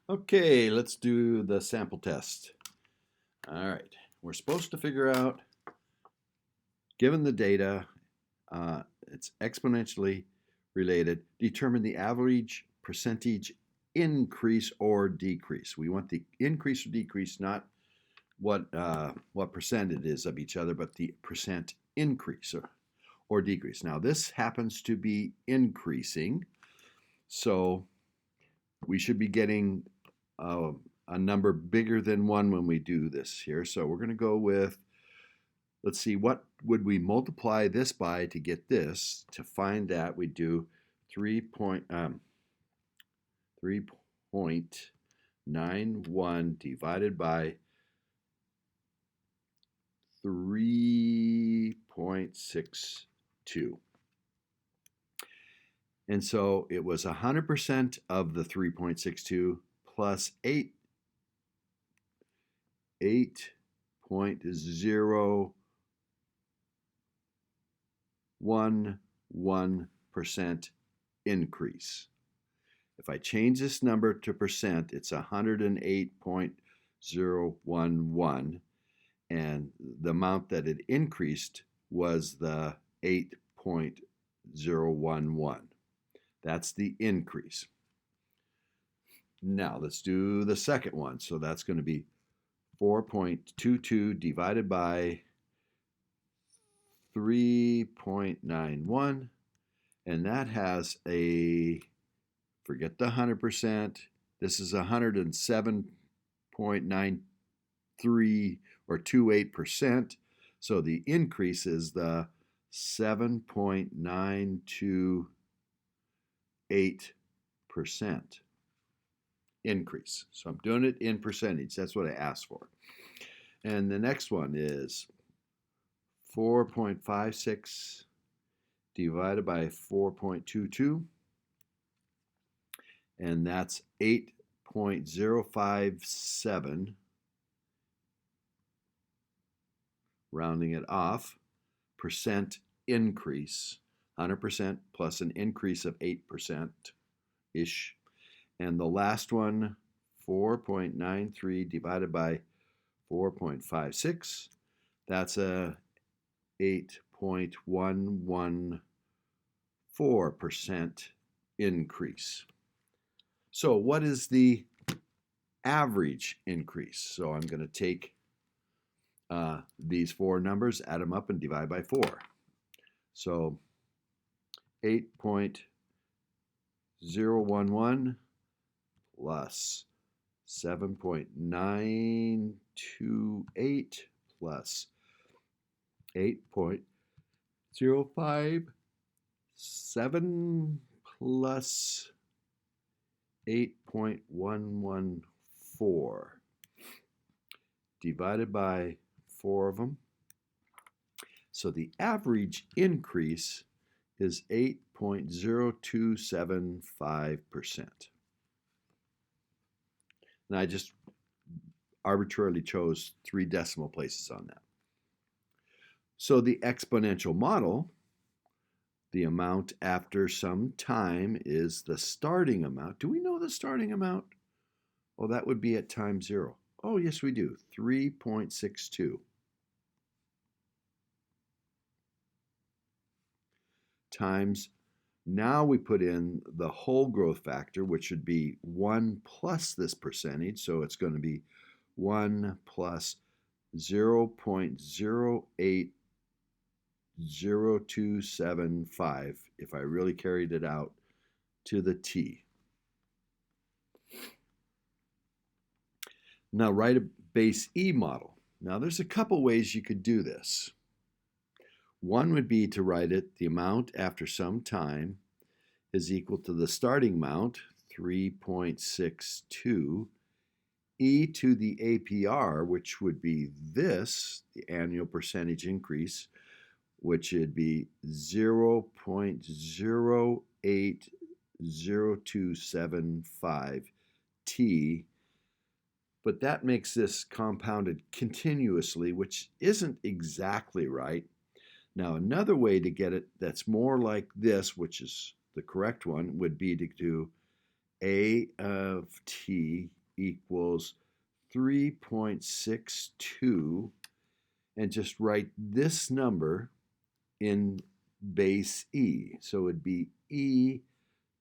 Okay, let's do the sample test. All right, we're supposed to figure out, given the data, it's exponentially related, determine the average percentage increase or decrease. We want the increase or decrease, not what percent it is of each other, but the percent increase or decrease. Now this happens to be increasing, so we should be getting a number bigger than 1 when we do this here. So we're going to go with, let's see, what would we multiply this by to get this? To find that, we do 3.91 divided by 3.62. And so it was 100% of the 3.62 plus 8.011% increase. If I change this number to percent, it's 108.011, and the amount that it increased was the 8.011. That's the increase. Now let's do the second one. So that's going to be 4.22 divided by 3.91, and that has a, forget the 100%, this is 107.93 or 28%, so the increase is the 7.928% increase. So I'm doing it in percentage. That's what I asked for. And the next one is 4.56 divided by 4.22, and that's 8.057, rounding it off, percent increase, 100% plus an increase of 8%-ish. And the last one, 4.93 divided by 4.56, that's a 8.114% increase. So what is the average increase? So I'm going to take these four numbers, add them up, and divide by 4. So 8.011 plus 7.928 plus 8.057 plus 8.114 divided by 4 of them. So the average increase is 8.0275%. And I just arbitrarily chose 3 decimal places on that. So the exponential model, the amount after some time is the starting amount. Do we know the starting amount? Oh, that would be at time 0. Oh, yes, we do. 3.62 times, now we put in the whole growth factor, which would be 1 plus this percentage. So it's going to be 1 plus 0.080275 if I really carried it out to the t. Now write a base E model. Now there's a couple ways you could do this. One would be to write it, the amount after some time is equal to the starting amount, 3.62, e to the APR, which would be this, the annual percentage increase, which would be 0.080275 t, but that makes this compounded continuously, which isn't exactly right. Now, another way to get it that's more like this, which is the correct one, would be to do A of t equals 3.62, and just write this number in base e. So it'd be e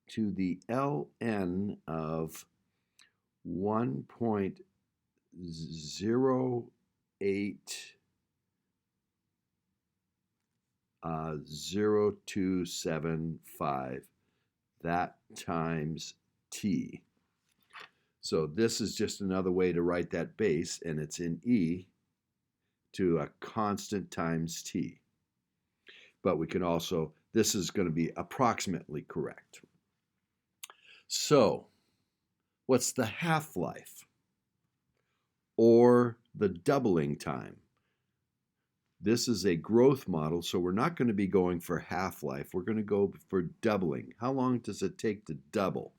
to the ln of 1.0275, that times t. So this is just another way to write that base, and it's in e to a constant times t. But we can also, this is going to be approximately correct. So what's the half-life or the doubling time? This is a growth model, so we're not going to be going for half-life. We're going to go for doubling. How long does it take to double?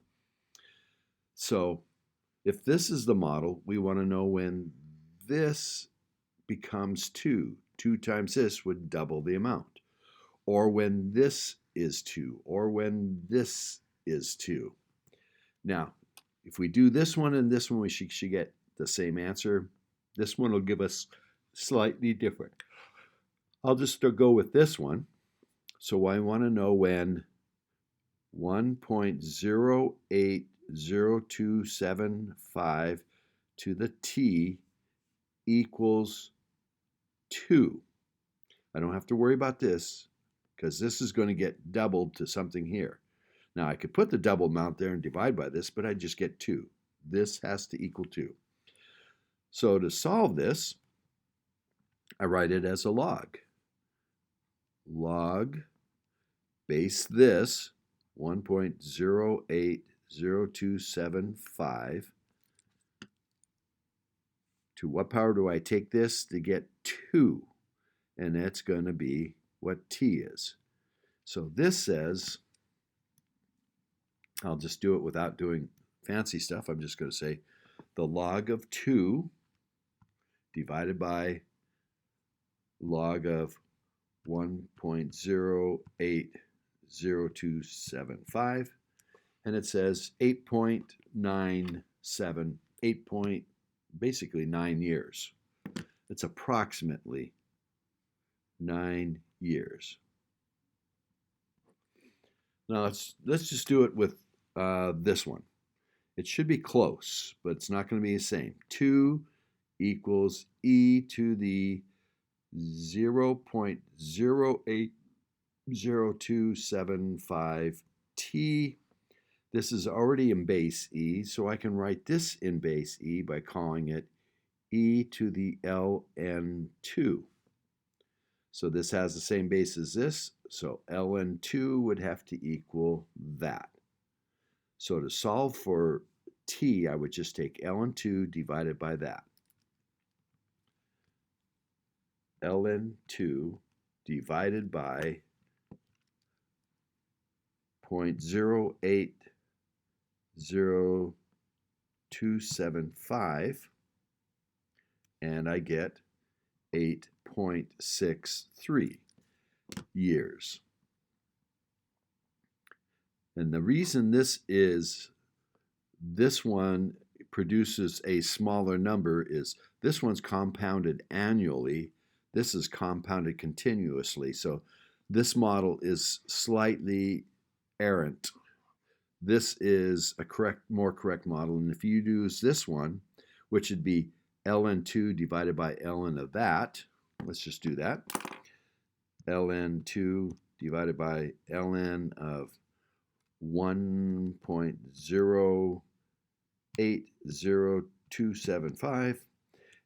So if this is the model, we want to know when this becomes 2. 2 times this would double the amount. Or when this is 2, or when this is 2. Now, if we do this one and this one, we should get the same answer. This one will give us slightly different. I'll just go with this one. So I want to know when 1.080275 to the t equals 2. I don't have to worry about this because this is going to get doubled to something here. Now I could put the double amount there and divide by this, but I just get 2. This has to equal 2. So to solve this, I write it as a log. Log base this 1.080275 to what power do I take this to get 2? And that's going to be what t is. So this says, I'll just do it without doing fancy stuff. I'm just going to say the log of 2 divided by log of 1.080275, and it says 8.97, basically 9 years. It's approximately 9 years. Now let's just do it with this one. It should be close, but it's not going to be the same. 2 equals e to the 0.080275 t. This is already in base e, so I can write this in base e by calling it e to the ln2. So this has the same base as this, so ln2 would have to equal that. So to solve for t, I would just take ln2 divided by that. ln2 divided by 0.080275, and I get 8.63 years. And the reason this one produces a smaller number is this one's compounded annually. This is compounded continuously. So this model is slightly errant. This is a more correct model. And if you use this one, which would be ln2 divided by ln of that, let's just do that. ln2 divided by ln of 1.080275,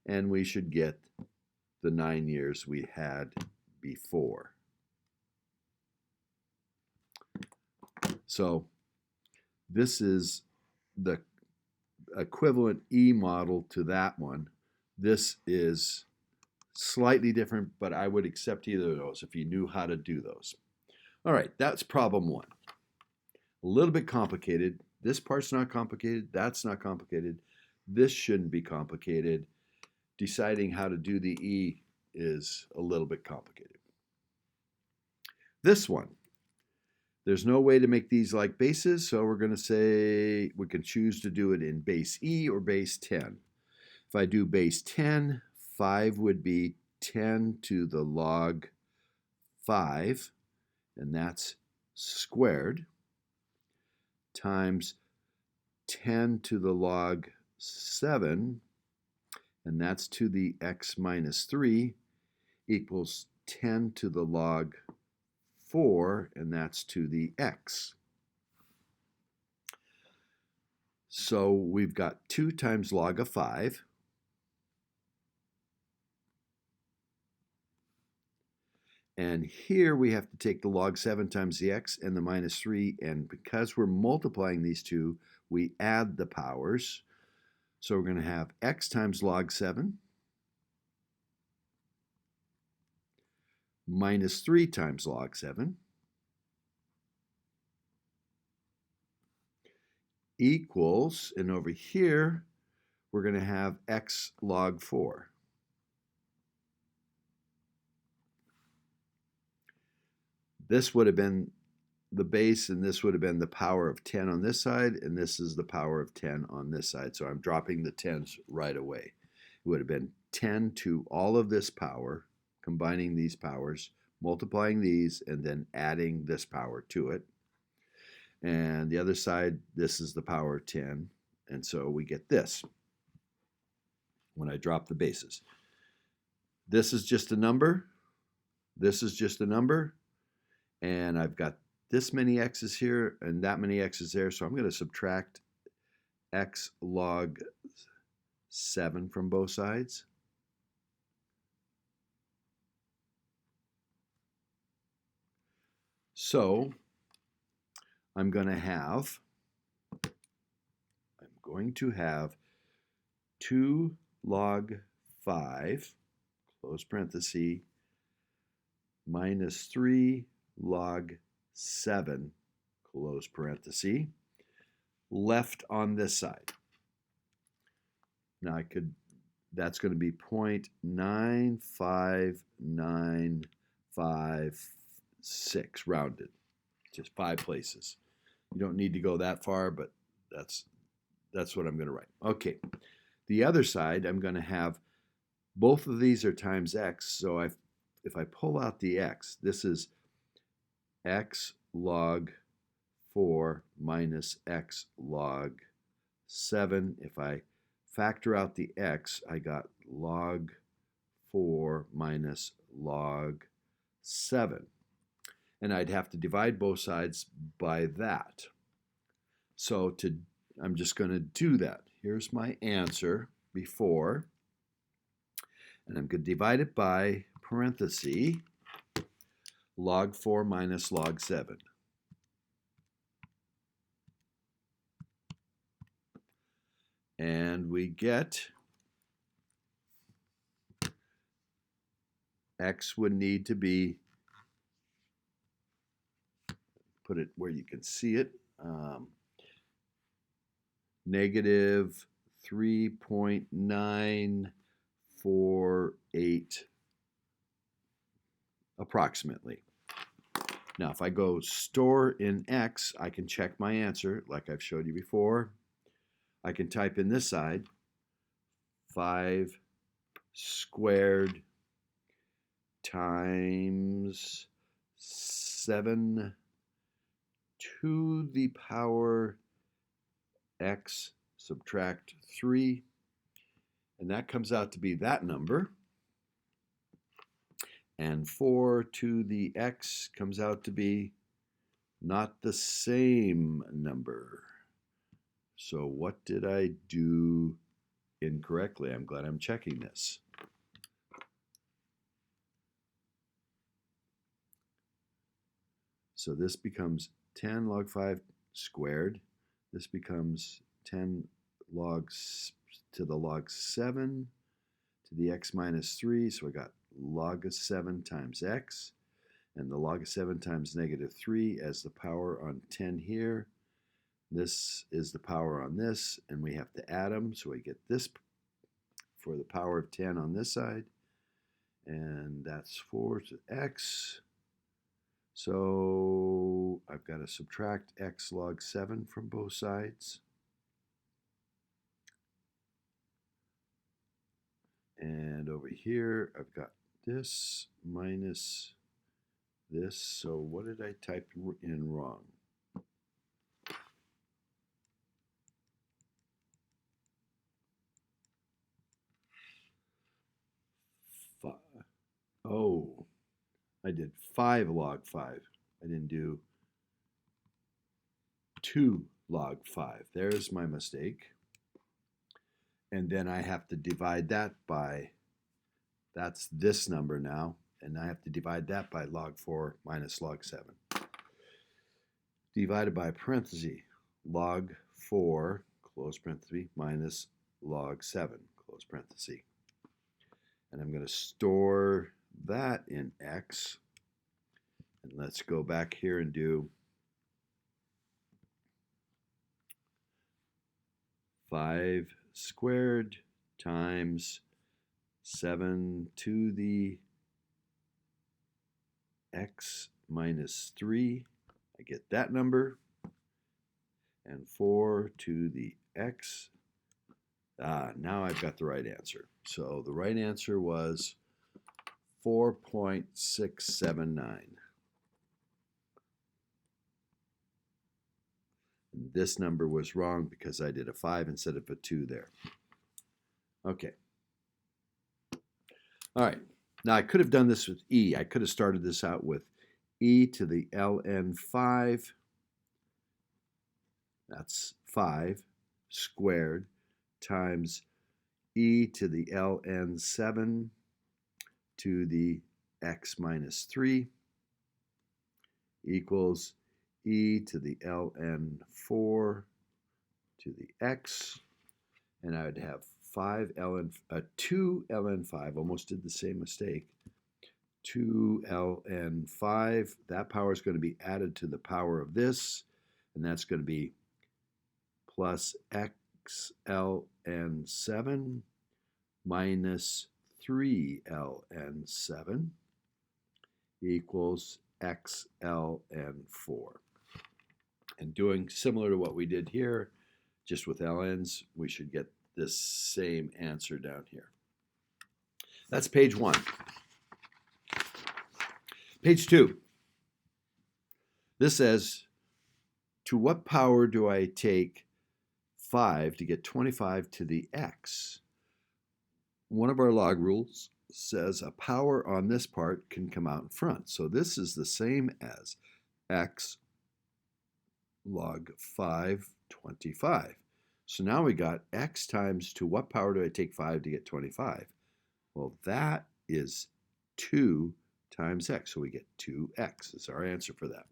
and we should get the 9 years we had before. So this is the equivalent E model to that one. This is slightly different, but I would accept either of those if you knew how to do those. All right, that's problem 1. A little bit complicated. This part's not complicated. That's not complicated. This shouldn't be complicated. Deciding how to do the E is a little bit complicated. This one, There's no way to make these like bases, so we're going to say we can choose to do it in base E or base 10. If I do base 10, 5 would be 10 to the log 5, and that's squared, times 10 to the log 7, and that's to the x minus 3, equals 10 to the log 4, and that's to the x. So we've got 2 times log of 5. And here we have to take the log 7 times the x and the minus 3. And because we're multiplying these two, we add the powers. So we're going to have x times log 7 minus 3 times log 7 equals, and over here, we're going to have x log 4. This would have been the base, and this would have been the power of 10 on this side, and this is the power of 10 on this side. So I'm dropping the 10s right away. It would have been 10 to all of this power, combining these powers, multiplying these, and then adding this power to it. And the other side, this is the power of 10, and so we get this when I drop the bases. This is just a number. This is just a number. And I've got this many x's here and that many x's there, so I'm going to subtract x log 7 from both sides. So I'm going to have 2 log 5, close parenthesis, minus 3 log 7, close parenthesis, left on this side. Now that's going to be 0.95956 rounded, just 5 places. You don't need to go that far, but that's what I'm going to write. Okay, the other side, I'm going to have both of these are times x, so if I pull out the x, this is x log 4 minus x log 7. If I factor out the x, I got log 4 minus log 7. And I'd have to divide both sides by that. So I'm just going to do that. Here's my answer before. And I'm going to divide it by parenthesis log 4 minus log 7. And we get x would need to be, put it where you can see it, negative 3.948 approximately. Now, if I go store in x, I can check my answer like I've showed you before. I can type in this side 5 squared times 7 to the power x subtract 3, and that comes out to be that number. And 4 to the x comes out to be not the same number. So what did I do incorrectly? I'm glad I'm checking this. So this becomes 10 log 5 squared. This becomes 10 log to the log 7 to the x minus 3. So I got log of 7 times x, and the log of 7 times negative 3 as the power on 10 here. This is the power on this, and we have to add them, so we get this for the power of 10 on this side, and that's 4 to x So I've got to subtract x log 7 from both sides. And over here, I've got this minus this. So what did I type in wrong? Oh, I did 5 log 5. I didn't do 2 log 5. There's my mistake. And then I have to divide that by, that's this number now, and I have to divide that by log 4 minus log 7. Divided by parenthesis, log 4, close parenthesis, minus log 7, close parenthesis. And I'm going to store that in x. And let's go back here and do 5 squared times 7 to the x minus 3. I get that number. And 4 to the x. Now I've got the right answer. So the right answer was 4.679. And this number was wrong because I did a 5 instead of a 2 there. Okay. All right. Now I could have done this with e. I could have started this out with e to the ln 5. That's 5 squared times e to the ln 7 to the x minus 3 equals e to the ln 4 to the x, and I would have 2 ln 5, almost did the same mistake, 2 ln 5, that power is going to be added to the power of this, and that's going to be plus x ln 7 minus 3 ln 7 equals x ln 4. And doing similar to what we did here, just with ln's, we should get this same answer down here. That's page 1. Page 2. This says, to what power do I take 5 to get 25 to the x? One of our log rules says a power on this part can come out in front. So this is the same as x log 5, 25. So now we got x times, to what power do I take 5 to get 25? Well, that is 2 times x. So we get 2x is our answer for that.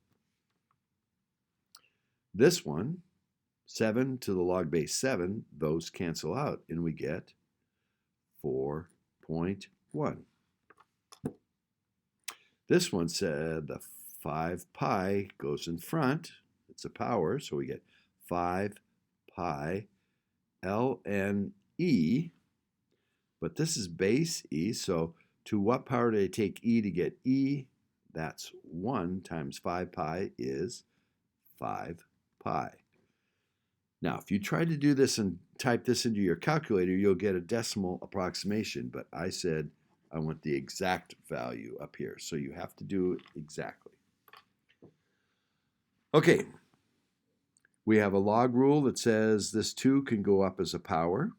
This one, 7 to the log base 7, those cancel out, and we get 4.1. This one said the 5 pi goes in front. It's a power, so we get 5 pi ln e, but this is base e, so to what power do I take e to get e? That's 1 times 5 pi is 5 pi. Now, if you try to do this and type this into your calculator, you'll get a decimal approximation, but I said I want the exact value up here, so you have to do it exactly. Okay, we have a log rule that says this 2 can go up as a power.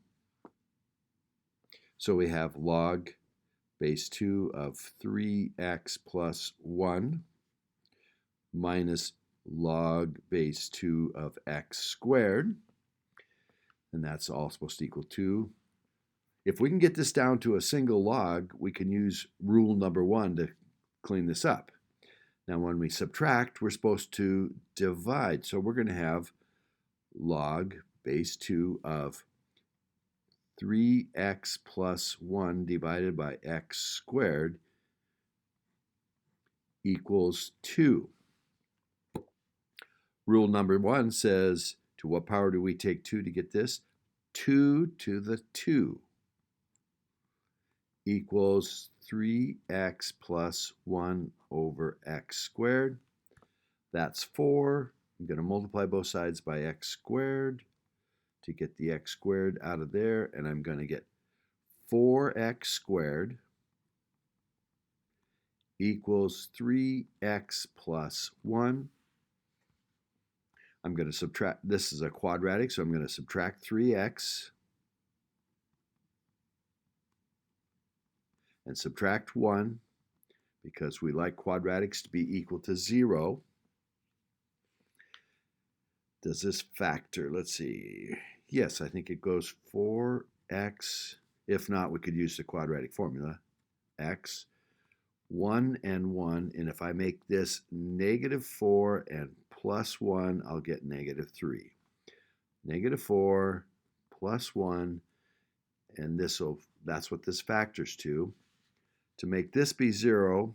So we have log base 2 of 3x plus 1 minus log base 2 of x squared. And that's all supposed to equal 2. If we can get this down to a single log, we can use rule number 1 to clean this up. Now when we subtract, we're supposed to divide. So we're going to have log base 2 of 3x plus 1 divided by x squared equals 2. Rule number 1 says, to what power do we take 2 to get this? 2 to the 2 equals 3x plus 1 over x squared. That's 4. I'm going to multiply both sides by x squared to get the x squared out of there, and I'm going to get 4x squared equals 3x plus 1. I'm going to subtract, this is a quadratic, so I'm going to subtract 3x and subtract 1 because we like quadratics to be equal to 0. Does this factor? Let's see. Yes, I think it goes 4x. If not, we could use the quadratic formula. X, 1 and 1. And if I make this -4 and plus 1, I'll get -3. -4 plus 1, and that's what this factors to. To make this be 0,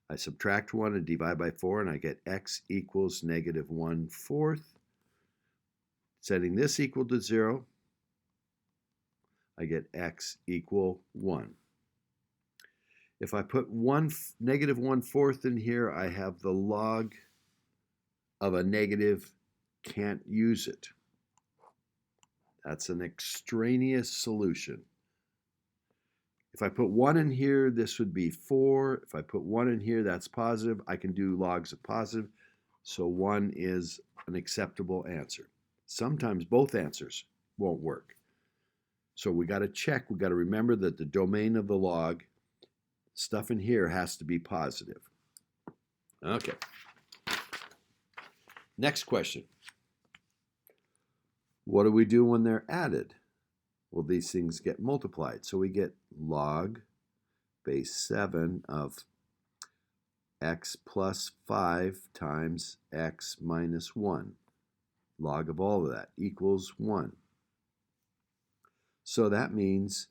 I subtract 1 and divide by 4, and I get x equals -1/4. Setting this equal to 0, I get x equal 1. If I put -1/4 in here, I have the log of a negative, can't use it. That's an extraneous solution. If I put 1 in here, this would be 4. If I put 1 in here, that's positive. I can do logs of positive, so 1 is an acceptable answer. Sometimes both answers won't work. So we got to check, we got to remember that the domain of the log, stuff in here has to be positive. Okay. Next question. What do we do when they're added? Well, these things get multiplied. So we get log base 7 of x plus 5 times x minus 1. Log of all of that equals 1. So that means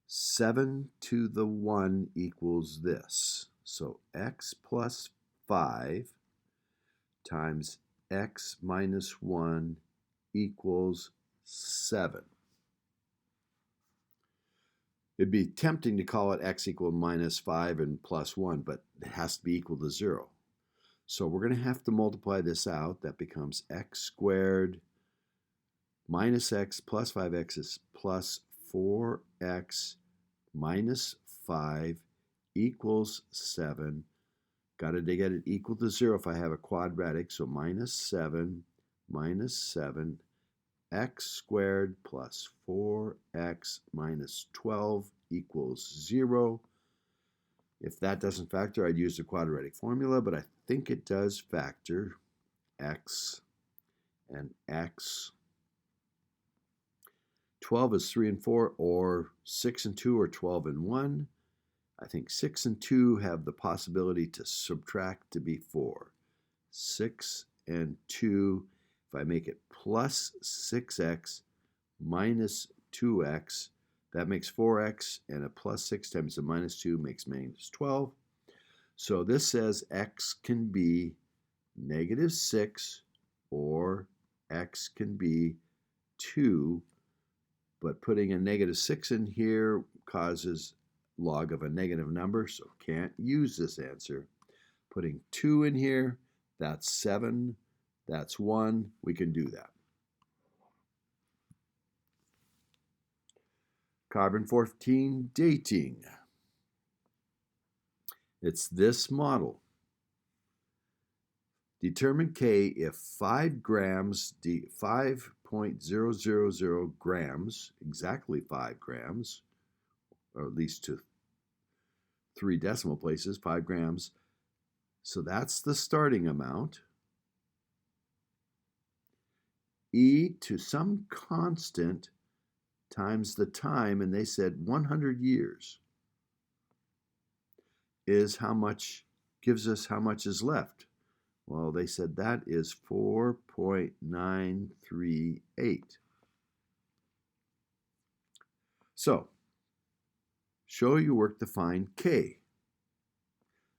7 to the 1 equals this. So x plus 5 times x minus 1 equals 7. It'd be tempting to call it x equal -5 and plus 1, but it has to be equal to 0. So we're going to have to multiply this out. That becomes x squared minus x plus 5x is plus 4x minus 5 equals 7. Got to get it equal to 0 if I have a quadratic, so -7 minus 7 x squared plus 4x minus 12 equals 0. If that doesn't factor, I'd use the quadratic formula, but I think it does factor. X and x. 12 is 3 and 4, or 6 and 2, or 12 and 1. I think 6 and 2 have the possibility to subtract to be 4. 6 and 2, if I make it plus 6x minus 2x, that makes 4x, and a plus 6 times a minus 2 makes -12. So this says x can be -6 or x can be 2, but putting a -6 in here causes log of a negative number, so can't use this answer. Putting 2 in here, that's 7. That's 1. We can do that. Carbon-14 dating. It's this model. Determine K if 5 grams, 5.000 grams, exactly 5 grams, or at least to 3 decimal places, 5 grams. So that's the starting amount. E to some constant times the time, and they said 100 years, is how much, gives us how much is left. Well, they said that is 4.938. So, show your work to find K.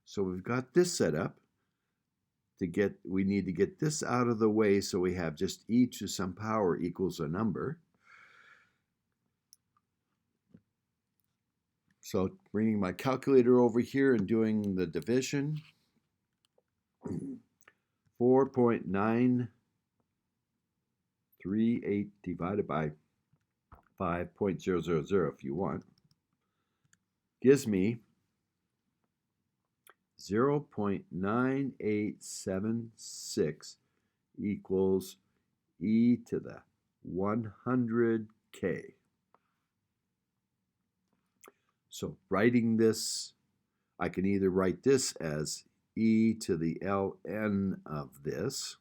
So we've got this set up. We need to get this out of the way, so we have just e to some power equals a number. So bringing my calculator over here and doing the division, 4.938 divided by 5.000 if you want, gives me 0.9876 equals e to the 100k. So writing this, I can either write this as e to the ln of this,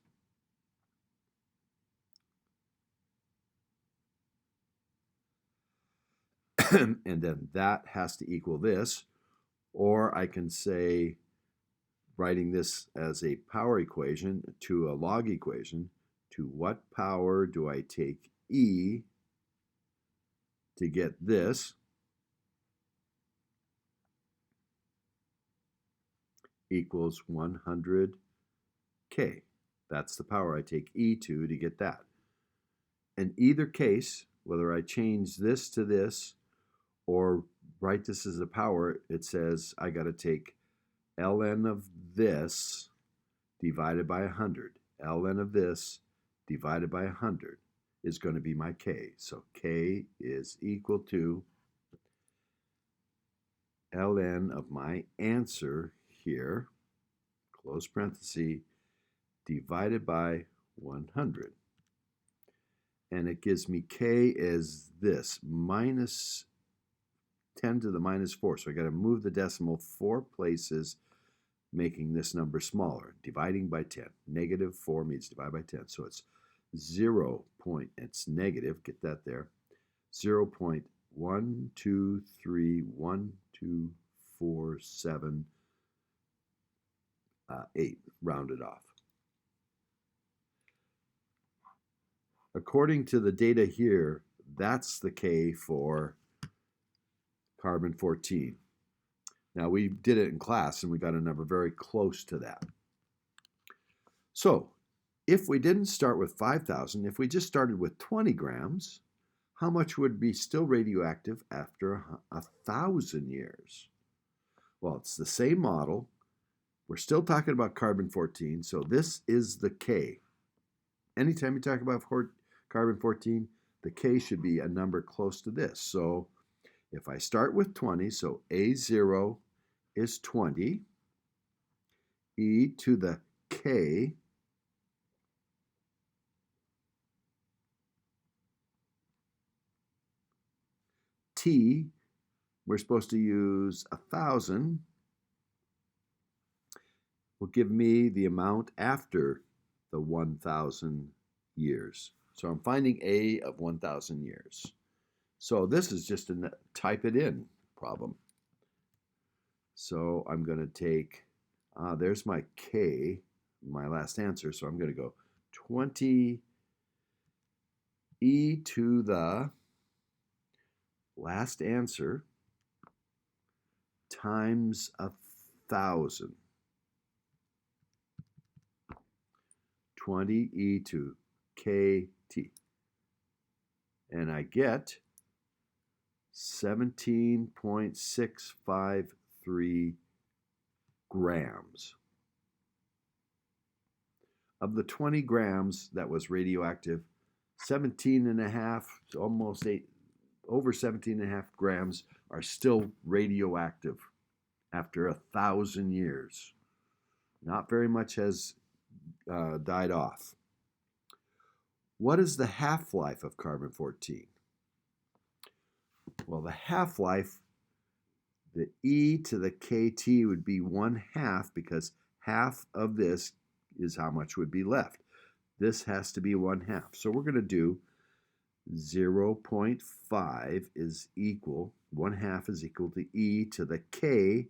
and then that has to equal this, or I can say, writing this as a power equation to a log equation, to what power do I take e to get this, equals 100k. That's the power I take e to get that. In either case, whether I change this to this or write this as a power, it says I got to take ln of this divided by 100. ln of this divided by 100 is going to be my k. So k is equal to ln of my answer here, close parenthesis, divided by 100. And it gives me k as this, minus 10 to the minus 4. So I got to move the decimal 4 places, making this number smaller. Dividing by 10. Negative 4 means divide by 10. So it's 0. It's negative, get that there. 0.1231247 8, rounded off. According to the data here, that's the K for carbon-14. Now, we did it in class, and we got a number very close to that. So, if we didn't start with 5,000, if we just started with 20 grams, how much would be still radioactive after 1,000 years? Well, it's the same model. We're still talking about carbon-14, so this is the K. Anytime you talk about carbon-14, the K should be a number close to this. So if I start with 20, so A0 is 20, e to the K T, we're supposed to use 1,000, will give me the amount after the 1,000 years. So I'm finding A of 1,000 years. So this is just a type it in problem. So I'm going to take, there's my K, my last answer. So I'm going to go 20 e to the last answer times 1,000. 20 e to kt. And I get 17.653 grams. Of the 20 grams that was radioactive, 17 and a half, almost 8, over 17 and a half grams are still radioactive after 1,000 years. Not very much has died off. What is the half-life of carbon-14? Well, the half-life, the e to the kt would be 1/2, because half of this is how much would be left. This has to be 1/2. So we're going to do 0.5 is equal, 1/2 is equal to e to the k.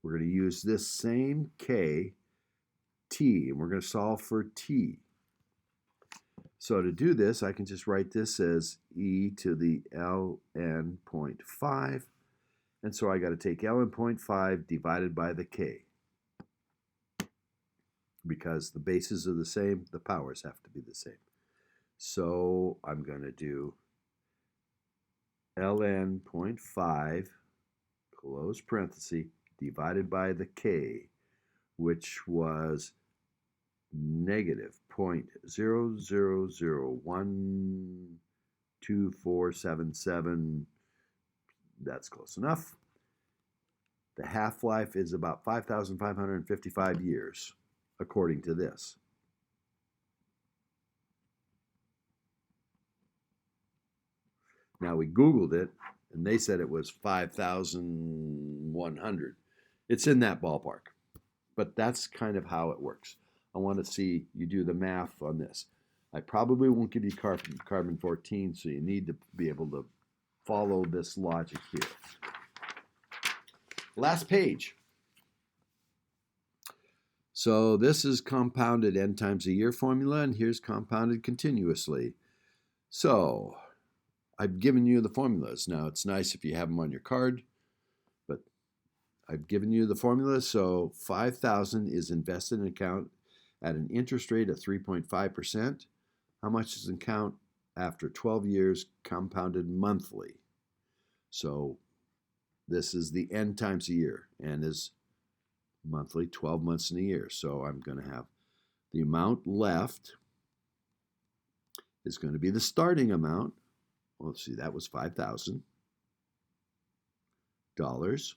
We're going to use this same k, t, and we're going to solve for t. So to do this, I can just write this as e to the ln 0.5. And so I got to take ln 0.5 divided by the k. Because the bases are the same, the powers have to be the same. So I'm going to do ln 0.5, close parenthesis, divided by the k, which was negative 0.000124777. That's close enough. The half-life is about 5,555 years, according to this. Now we Googled it, and they said it was 5,100. It's in that ballpark, but that's kind of how it works. I want to see you do the math on this. I probably won't give you carbon 14, so you need to be able to follow this logic here. Last page. So this is compounded n times a year formula, and here's compounded continuously. So I've given you the formulas. Now, it's nice if you have them on your card, but I've given you the formula. So 5,000 is invested in an account at an interest rate of 3.5%. How much does it count after 12 years compounded monthly? So this is the n times a year. N is monthly, 12 months in a year. So I'm going to have the amount left is going to be the starting amount. Well, let's see, that was $5,000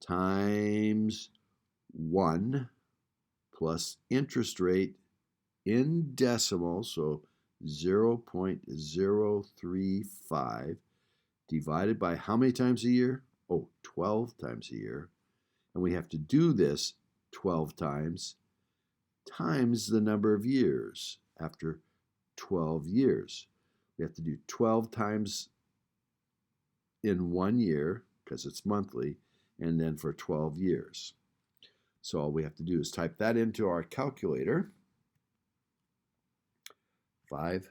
times 1 plus interest rate in decimals, so 0.035 divided by how many times a year? Oh, 12 times a year. And we have to do this 12 times the number of years after 12 years. We have to do 12 times in 1 year, because it's monthly, and then for 12 years. So all we have to do is type that into our calculator. 5